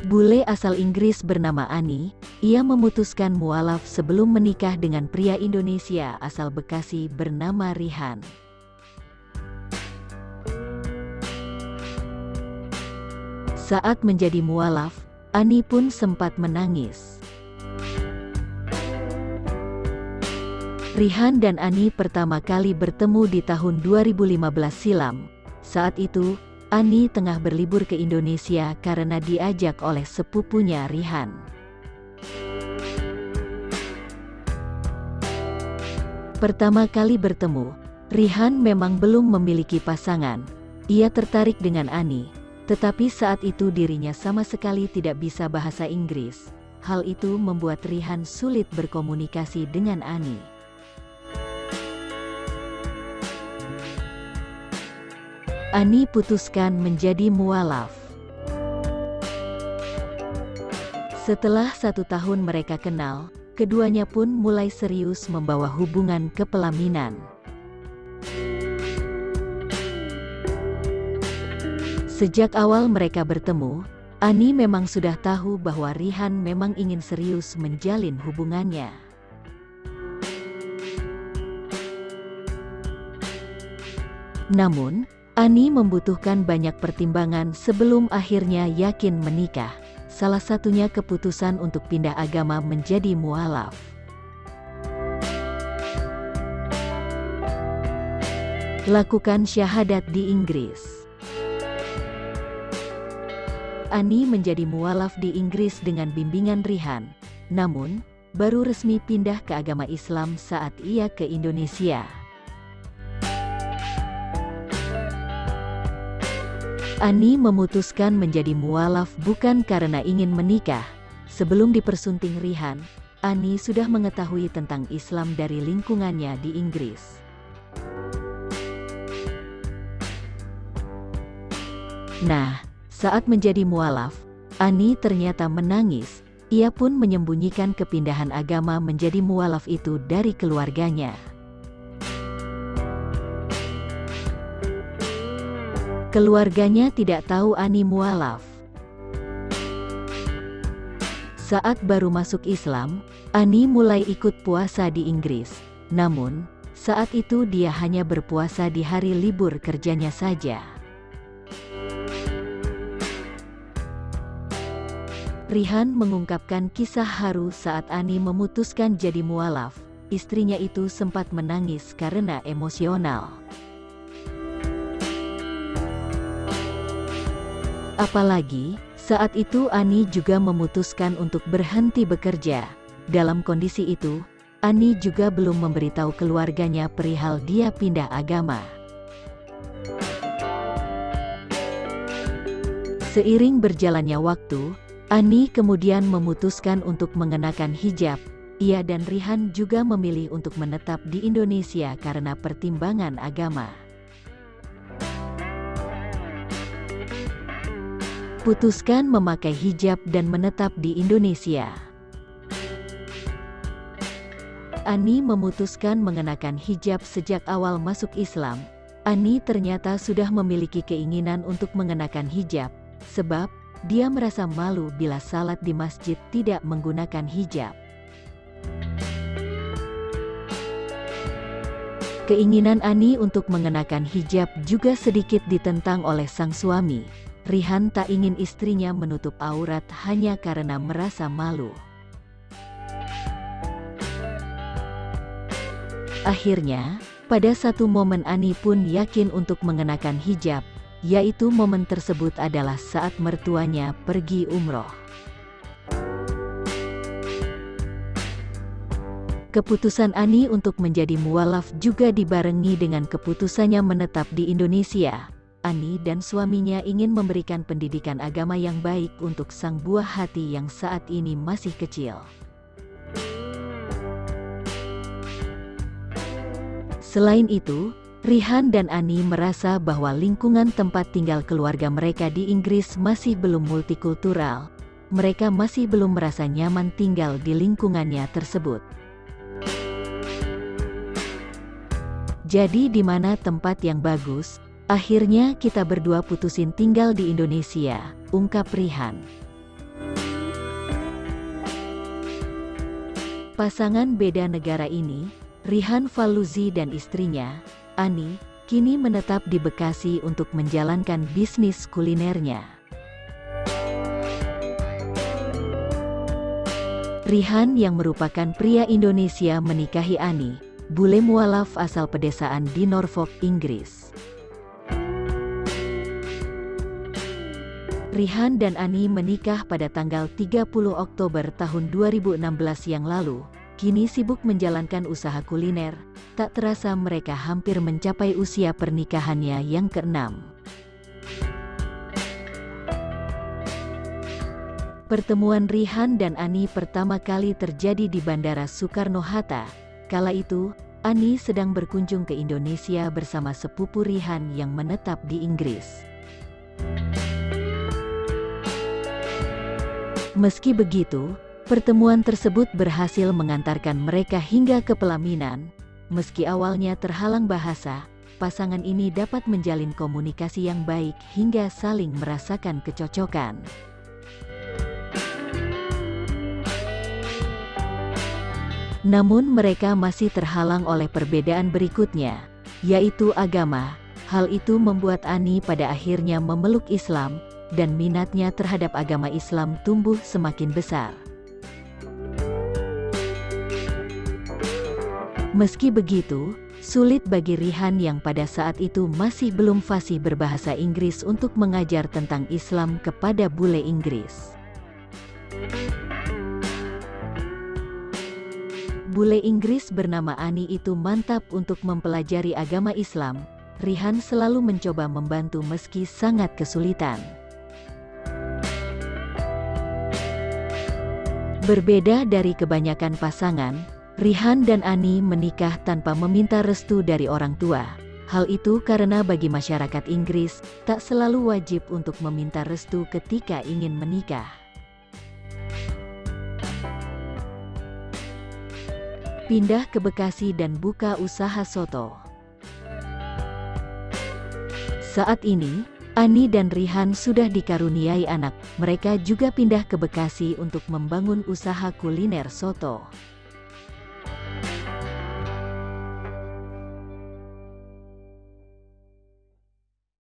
Bule asal Inggris bernama Ani, ia memutuskan mualaf sebelum menikah dengan pria Indonesia asal Bekasi bernama Rihan. Saat menjadi mualaf, Ani pun sempat menangis. Rihan dan Ani pertama kali bertemu di tahun 2015 silam. Saat itu, Ani tengah berlibur ke Indonesia karena diajak oleh sepupunya Rihan. Pertama kali bertemu, Rihan memang belum memiliki pasangan. Ia tertarik dengan Ani, tetapi saat itu dirinya sama sekali tidak bisa bahasa Inggris. Hal itu membuat Rihan sulit berkomunikasi dengan Ani. Ani putuskan menjadi mualaf. Setelah 1 tahun mereka kenal, keduanya pun mulai serius membawa hubungan kepelaminan. Sejak awal mereka bertemu, Ani memang sudah tahu bahwa Rihan memang ingin serius menjalin hubungannya. Namun, Ani membutuhkan banyak pertimbangan sebelum akhirnya yakin menikah. Salah satunya keputusan untuk pindah agama menjadi mualaf. Lakukan syahadat di Inggris. Ani menjadi mualaf di Inggris dengan bimbingan Rihan, namun baru resmi pindah ke agama Islam saat ia ke Indonesia. Ani memutuskan menjadi mualaf bukan karena ingin menikah. Sebelum dipersunting Rihan, Ani sudah mengetahui tentang Islam dari lingkungannya di Inggris. Nah, saat menjadi mualaf, Ani ternyata menangis. Ia pun menyembunyikan kepindahan agama menjadi mualaf itu dari keluarganya. Keluarganya tidak tahu Ani mualaf. Saat baru masuk Islam, Ani mulai ikut puasa di Inggris. Namun, saat itu dia hanya berpuasa di hari libur kerjanya saja. Rihan mengungkapkan kisah haru saat Ani memutuskan jadi mualaf. Istrinya itu sempat menangis karena emosional. Apalagi, saat itu Ani juga memutuskan untuk berhenti bekerja. Dalam kondisi itu, Ani juga belum memberitahu keluarganya perihal dia pindah agama. Seiring berjalannya waktu, Ani kemudian memutuskan untuk mengenakan hijab. Ia dan Rihan juga memilih untuk menetap di Indonesia karena pertimbangan agama. Putuskan memakai hijab dan menetap di Indonesia. Ani memutuskan mengenakan hijab sejak awal masuk Islam. Ani ternyata sudah memiliki keinginan untuk mengenakan hijab, sebab dia merasa malu bila salat di masjid tidak menggunakan hijab. Keinginan Ani untuk mengenakan hijab juga sedikit ditentang oleh sang suami. Rihan tak ingin istrinya menutup aurat hanya karena merasa malu. Akhirnya, pada satu momen Ani pun yakin untuk mengenakan hijab, yaitu momen tersebut adalah saat mertuanya pergi umroh. Keputusan Ani untuk menjadi mualaf juga dibarengi dengan keputusannya menetap di Indonesia. Ani dan suaminya ingin memberikan pendidikan agama yang baik untuk sang buah hati yang saat ini masih kecil. Selain itu, Rihan dan Ani merasa bahwa lingkungan tempat tinggal keluarga mereka di Inggris masih belum multikultural. Mereka masih belum merasa nyaman tinggal di lingkungannya tersebut. Jadi di mana tempat yang bagus? Akhirnya kita berdua putusin tinggal di Indonesia, ungkap Rihan. Pasangan beda negara ini, Rihan Falloozi dan istrinya, Ani, kini menetap di Bekasi untuk menjalankan bisnis kulinernya. Rihan yang merupakan pria Indonesia menikahi Ani, bule mualaf asal pedesaan di Norfolk, Inggris. Rihan dan Ani menikah pada tanggal 30 Oktober tahun 2016 yang lalu. Kini sibuk menjalankan usaha kuliner, tak terasa mereka hampir mencapai usia pernikahannya yang ke-6. Pertemuan Rihan dan Ani pertama kali terjadi di Bandara Soekarno-Hatta. Kala itu, Ani sedang berkunjung ke Indonesia bersama sepupu Rihan yang menetap di Inggris. Meski begitu, pertemuan tersebut berhasil mengantarkan mereka hingga ke pelaminan. Meski awalnya terhalang bahasa, pasangan ini dapat menjalin komunikasi yang baik hingga saling merasakan kecocokan. Namun mereka masih terhalang oleh perbedaan berikutnya, yaitu agama. Hal itu membuat Ani pada akhirnya memeluk Islam, dan minatnya terhadap agama Islam tumbuh semakin besar. Meski begitu, sulit bagi Rihan yang pada saat itu masih belum fasih berbahasa Inggris untuk mengajar tentang Islam kepada bule Inggris. Bule Inggris bernama Ani itu mantap untuk mempelajari agama Islam. Rihan selalu mencoba membantu meski sangat kesulitan. Berbeda dari kebanyakan pasangan, Rihan dan Ani menikah tanpa meminta restu dari orang tua. Hal itu karena bagi masyarakat Inggris, tak selalu wajib untuk meminta restu ketika ingin menikah. Pindah ke Bekasi dan buka usaha soto. Saat ini, Ani dan Rihan sudah dikaruniai anak. Mereka juga pindah ke Bekasi untuk membangun usaha kuliner soto.